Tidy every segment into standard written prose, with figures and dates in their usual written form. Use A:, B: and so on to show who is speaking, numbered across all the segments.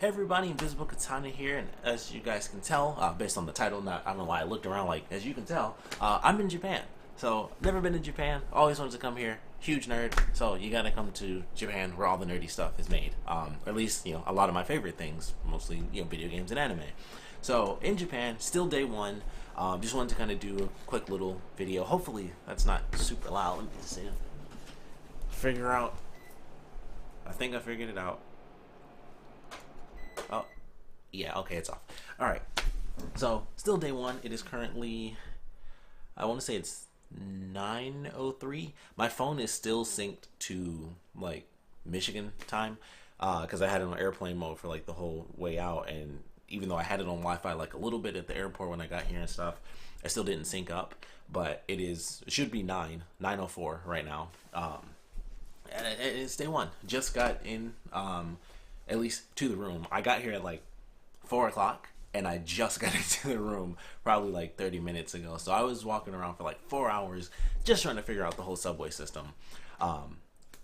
A: Hey everybody, Invisiblekatana here, and as you guys can tell, based on the title, I don't know why I looked around like, as you can tell, I'm in Japan. So, never been to Japan, always wanted to come here, huge nerd, so you gotta come to Japan where all the nerdy stuff is made. At least, a lot of my favorite things, mostly, video games and anime. So, in Japan, still day one, just wanted to kind of do a quick little video. Hopefully, that's not super loud. Let me just see. Figure out. I think I figured it out. Oh, yeah, okay, it's off. Alright, so still day one. It is currently, I want to say it's 9:03. My phone is still synced to, like, Michigan time, because I had it on airplane mode for, like, the whole way out, and even though I had it on Wi-Fi, like, a little bit at the airport when I got here and stuff, I still didn't sync up, but it should be 9:04 right now. And it's day one. Just got in, at least to the room. I got here at like 4 o'clock, and I just got into the room probably like 30 minutes ago. So I was walking around for like 4 hours just trying to figure out the whole subway system.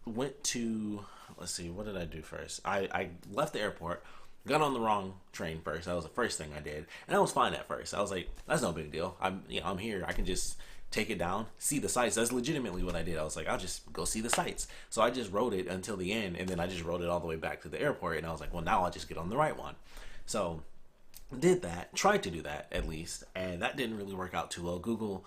A: Went to, let's see, what did I do first? I left the airport, got on the wrong train first. That was the first thing I did, and I was fine at first. I was like, that's no big deal. I'm here. I can just take it down, see the sights. That's legitimately what I did. I was like, I'll just go see the sights. So I just rode it until the end, and then I just rode it all the way back to the airport, and I was like, well, now I'll just get on the right one. So did that, tried to do that at least, and that didn't really work out too well. Google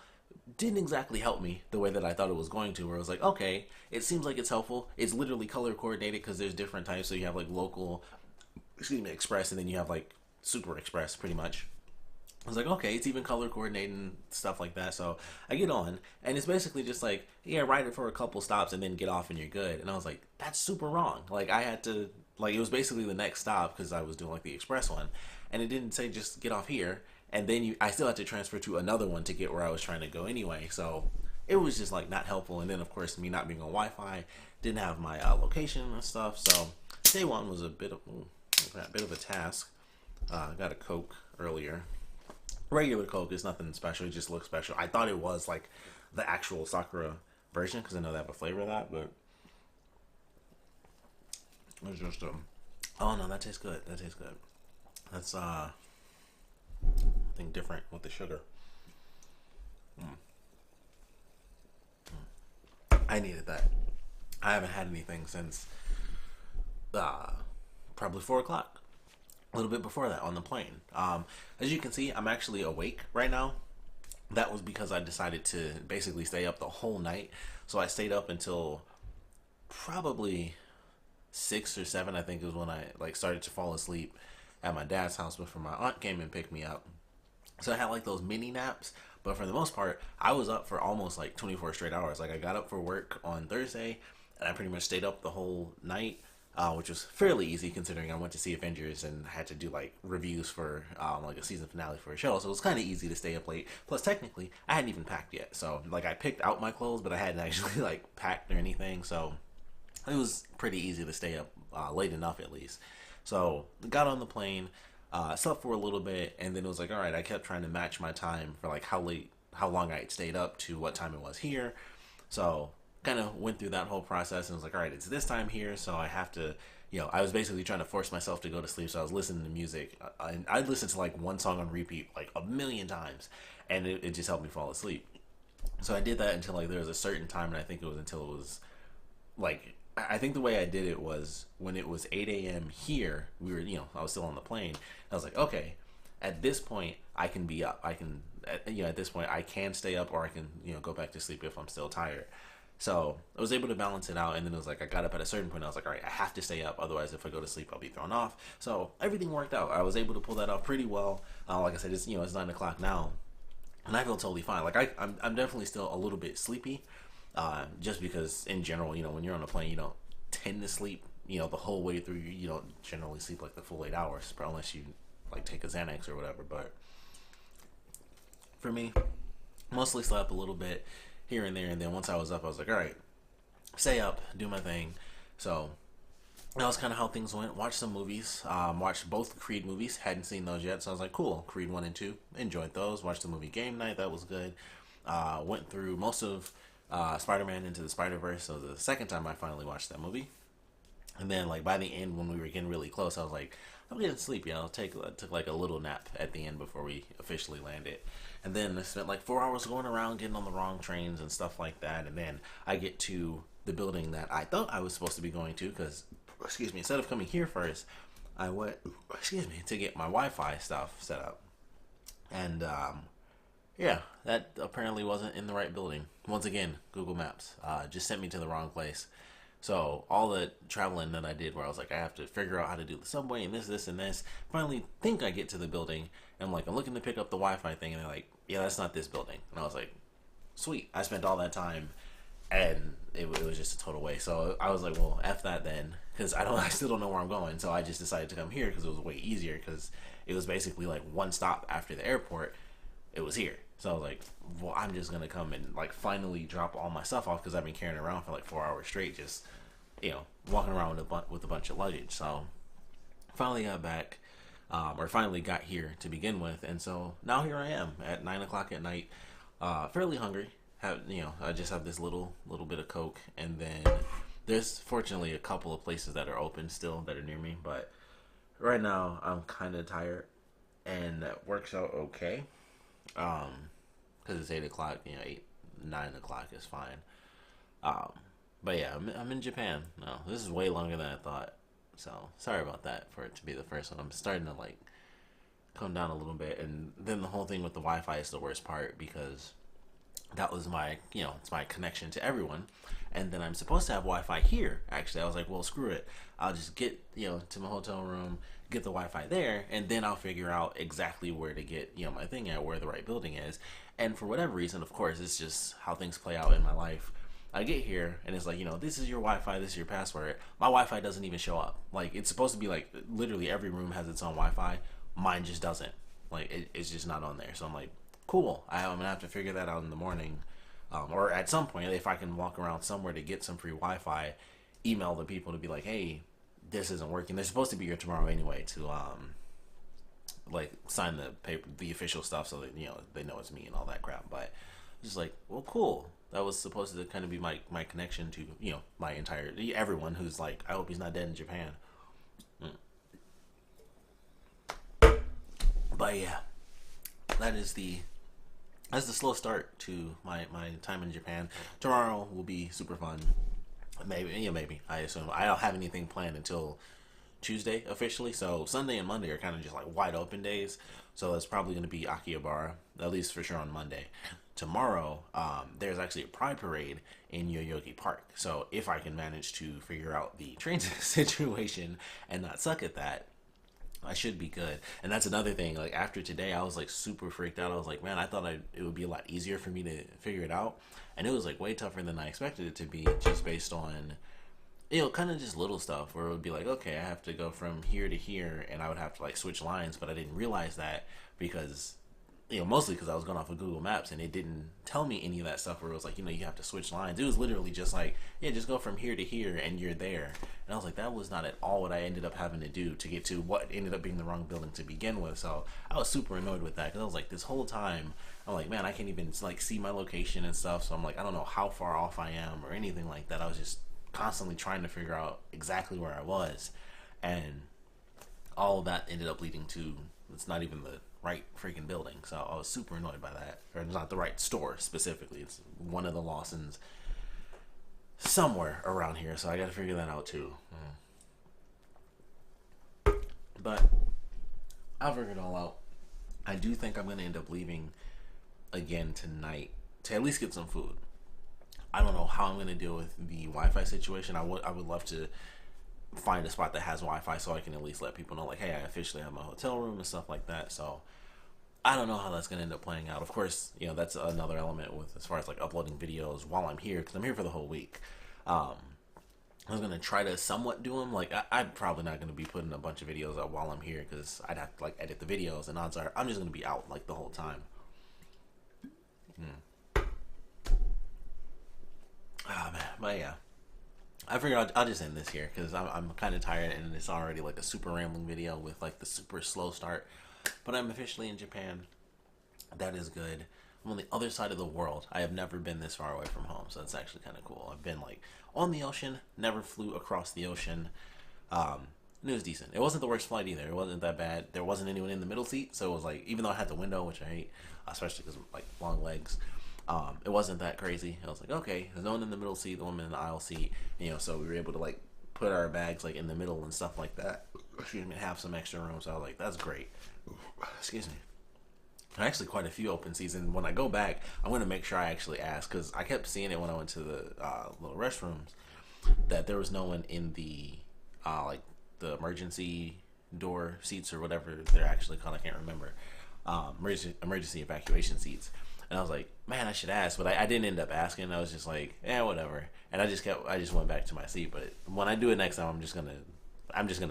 A: didn't exactly help me the way that I thought it was going to, where it was like, okay, it seems like it's helpful. It's literally color coordinated because there's different types. So you have like local, express, and then you have like super express pretty much. I was like, okay, it's even color coordinating, stuff like that. So I get on, and it's basically just like, yeah, ride it for a couple stops and then get off and you're good. And I was like, that's super wrong. Like, I had to, like, it was basically the next stop because I was doing like the express one, and it didn't say just get off here. And then I still had to transfer to another one to get where I was trying to go anyway. So it was just like not helpful. And then of course, me not being on Wi-Fi, didn't have my location and stuff. So day one was a bit of a task. Got a Coke earlier. Regular Coke is nothing special. It just looks special. I thought it was like the actual Sakura version because I know they have a flavor of that, but it's just oh no, that tastes good. That tastes good. That's I think different with the sugar. I needed that. I haven't had anything since probably 4 o'clock. A little bit before that on the plane. As you can see, I'm actually awake right now. That was because I decided to basically stay up the whole night. So I stayed up until probably 6 or 7, I think, is when I like started to fall asleep at my dad's house before my aunt came and picked me up. So I had like those mini naps, but for the most part, I was up for almost like 24 straight hours. Like I got up for work on Thursday, and I pretty much stayed up the whole night. Which was fairly easy considering I went to see Avengers and had to do like reviews for like a season finale for a show, so it was kind of easy to stay up late. Plus, technically, I hadn't even packed yet, so like I picked out my clothes, but I hadn't actually like packed or anything, so it was pretty easy to stay up late enough at least. So got on the plane, slept for a little bit, and then it was like, all right, I kept trying to match my time for like how long I had stayed up to what time it was here. So kind of went through that whole process and was like, all right, it's this time here, so I have to, I was basically trying to force myself to go to sleep, so I was listening to music, and I'd listen to like one song on repeat like a million times, and it just helped me fall asleep. So I did that until like there was a certain time, and I think it was until it was like, I think the way I did it was when it was 8 a.m. here, we were, I was still on the plane, I was like, okay, at this point, I can be up, at this point, I can stay up, or I can, go back to sleep if I'm still tired. So I was able to balance it out, and then it was like I got up at a certain point. I was like, all right, I have to stay up, otherwise if I go to sleep, I'll be thrown off. So everything worked out. I was able to pull that off pretty well. Like I said, it's it's 9 o'clock now, and I feel totally fine. Like I'm definitely still a little bit sleepy, just because in general, when you're on a plane, you don't tend to sleep, the whole way through. You don't generally sleep like the full 8 hours, unless you like take a Xanax or whatever. But for me, mostly slept a little bit here and there, and then once I was up, I was like, all right, stay up, do my thing. So that was kind of how things went. Watched some movies, watched both Creed movies, hadn't seen those yet, so I was like, cool, Creed 1 and 2, enjoyed those. Watched the movie Game Night, that was good. Went through most of Spider-Man Into the Spider-Verse, so the second time I finally watched that movie. And then like by the end, when we were getting really close, I was like, I'm getting sleepy. Took like a little nap at the end before we officially landed. And then I spent like 4 hours going around getting on the wrong trains and stuff like that. And then I get to the building that I thought I was supposed to be going to because, excuse me, instead of coming here first, I went, excuse me, to get my Wi-Fi stuff set up. And yeah, that apparently wasn't in the right building. Once again, Google Maps just sent me to the wrong place. So all the traveling that I did where I was like, I have to figure out how to do the subway and this, and this. Finally think I get to the building. And I'm looking to pick up the Wi-Fi thing. And they're like, yeah, that's not this building. And I was like, sweet. I spent all that time and it was just a total waste. So I was like, well, F that then. Because I still don't know where I'm going. So I just decided to come here because it was way easier. Because it was basically like one stop after the airport. It was here. So I was like, well, I'm just going to come and like finally drop all my stuff off because I've been carrying it around for like 4 hours straight, just, walking around with a bunch of luggage. So finally got back, or finally got here to begin with. And so now here I am at 9 o'clock at night, fairly hungry. I just have this little bit of Coke. And then there's fortunately a couple of places that are open still that are near me. But right now I'm kind of tired and that works out okay. Because it's 8 o'clock, 9 o'clock is fine. But yeah, I'm in Japan. No, this is way longer than I thought. So sorry about that for it to be the first one. I'm starting to like come down a little bit, and then the whole thing with the Wi-Fi is the worst part because that was my, it's my connection to everyone. And then I'm supposed to have Wi-Fi here. Actually, I was like, well, screw it. I'll just get, to my hotel room, get the Wi-Fi there, and then I'll figure out exactly where to get, my thing at, where the right building is. And for whatever reason, of course, it's just how things play out in my life. I get here, and it's like, this is your Wi-Fi, this is your password. My Wi-Fi doesn't even show up. Like, it's supposed to be like, literally every room has its own Wi-Fi. Mine just doesn't. Like, it's just not on there. So I'm like, cool. I'm going to have to figure that out in the morning. Or at some point, if I can walk around somewhere to get some free Wi-Fi, email the people to be like, hey, this isn't working. They're supposed to be here tomorrow anyway to sign the paper, the official stuff, so that they know it's me and all that crap. But just like, well, cool. That was supposed to kind of be my connection to my entire everyone who's like, I hope he's not dead in Japan. But yeah, that's the slow start to my time in Japan. Tomorrow will be super fun. Maybe. I assume I don't have anything planned until Tuesday officially. So Sunday and Monday are kind of just like wide open days. So it's probably going to be Akihabara, at least for sure on Monday. Tomorrow, there's actually a pride parade in Yoyogi Park. So if I can manage to figure out the train situation and not suck at that, I should be good. And that's another thing. Like after today, I was like super freaked out. I was like, man, I thought it would be a lot easier for me to figure it out. And it was like way tougher than I expected it to be, just based on, kind of just little stuff where it would be like, okay, I have to go from here to here and I would have to like switch lines. But I didn't realize that because, mostly because I was going off of Google Maps and it didn't tell me any of that stuff where it was like, you have to switch lines. It was literally just like, yeah, just go from here to here and you're there. And I was like, that was not at all what I ended up having to do to get to what ended up being the wrong building to begin with. So I was super annoyed with that because I was like, this whole time, I'm like, man, I can't even like see my location and stuff. So I'm like, I don't know how far off I am or anything like that. I was just constantly trying to figure out exactly where I was. And all of that ended up leading to, it's not even the right freaking building. So I was super annoyed by that. Or it's not the right store specifically. It's one of the Lawsons somewhere around here. So I got to figure that out too. But I'll figure it all out. I do think I'm going to end up leaving again tonight to at least get some food. I don't know how I'm going to deal with the Wi-Fi situation. I would love to find a spot that has Wi-Fi so I can at least let people know, like, hey, I officially have my hotel room and stuff like that. So I don't know how that's going to end up playing out. Of course, that's another element with as far as like uploading videos while I'm here, because I'm here for the whole week. I was going to try to somewhat do them. Like, I'm probably not going to be putting a bunch of videos up while I'm here because I'd have to like edit the videos, and odds are I'm just going to be out like the whole time. Oh man, but yeah, I figured I'll just end this here because I'm kind of tired and it's already like a super rambling video with like the super slow start. But I'm officially in Japan. That is good. I'm on the other side of the world. I have never been this far away from home, so that's actually kind of cool. I've been like on the ocean, never flew across the ocean. It was decent. It wasn't the worst flight either. It wasn't that bad. There wasn't anyone in the middle seat, so it was like, even though I had the window, which I hate, especially because of like long legs, it wasn't that crazy. I was like, okay, there's no one in the middle seat, the woman in the aisle seat, you know, so we were able to like put our bags like in the middle and stuff like that. Excuse me, have some extra room. So I was like, that's great. Excuse me. Actually, quite a few open seats, and when I go back, I'm going to make sure I actually ask, because I kept seeing it when I went to the little restrooms, that there was no one in the like the emergency door seats or whatever they're actually called. I can't remember. Emergency evacuation seats. And I was like, man, I should ask, but I didn't end up asking. I was just like, whatever. And I just went back to my seat. But when I do it next time, I'm just gonna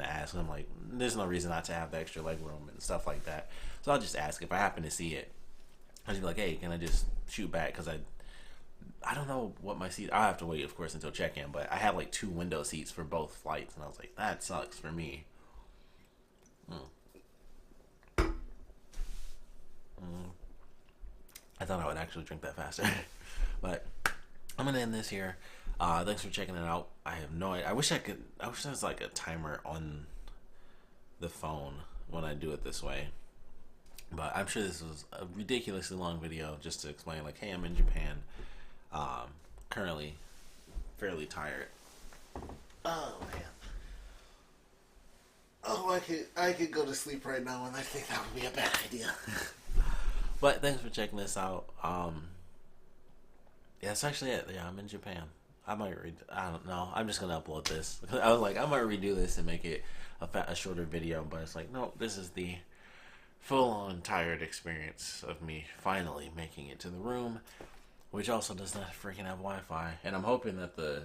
A: ask. I'm like, there's no reason not to have the extra leg room and stuff like that. So I'll just ask if I happen to see it. I'll just be like, hey, can I just shoot back? Because I don't know what my seat. I'll have to wait, of course, until check-in. But I have like 2 window seats for both flights, and I was like, that sucks for me. I thought I would actually drink that faster. But I'm gonna end this here. Thanks for checking it out. I have no idea. I wish there was like a timer on the phone when I do it this way. But I'm sure this was a ridiculously long video just to explain, like, hey, I'm in Japan. Currently fairly tired. Oh man. Oh, I could go to sleep right now, and I think that would be a bad idea. But thanks for checking this out. Yeah, that's actually it. Yeah, I'm in Japan. I don't know. I'm just gonna upload this. I was like, I might redo this and make it a shorter video, but it's like, no, this is the full-on tired experience of me finally making it to the room, which also does not freaking have Wi-Fi. And I'm hoping that the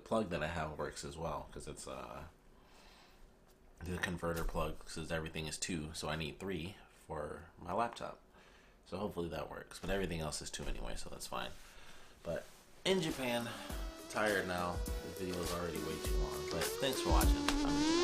A: plug that I have works as well, because it's the converter plug says everything is 2, so I need 3 for my laptop. So hopefully that works. But everything else is 2 anyway, so that's fine. But in Japan, tired now. This video is already way too long. But thanks for watching.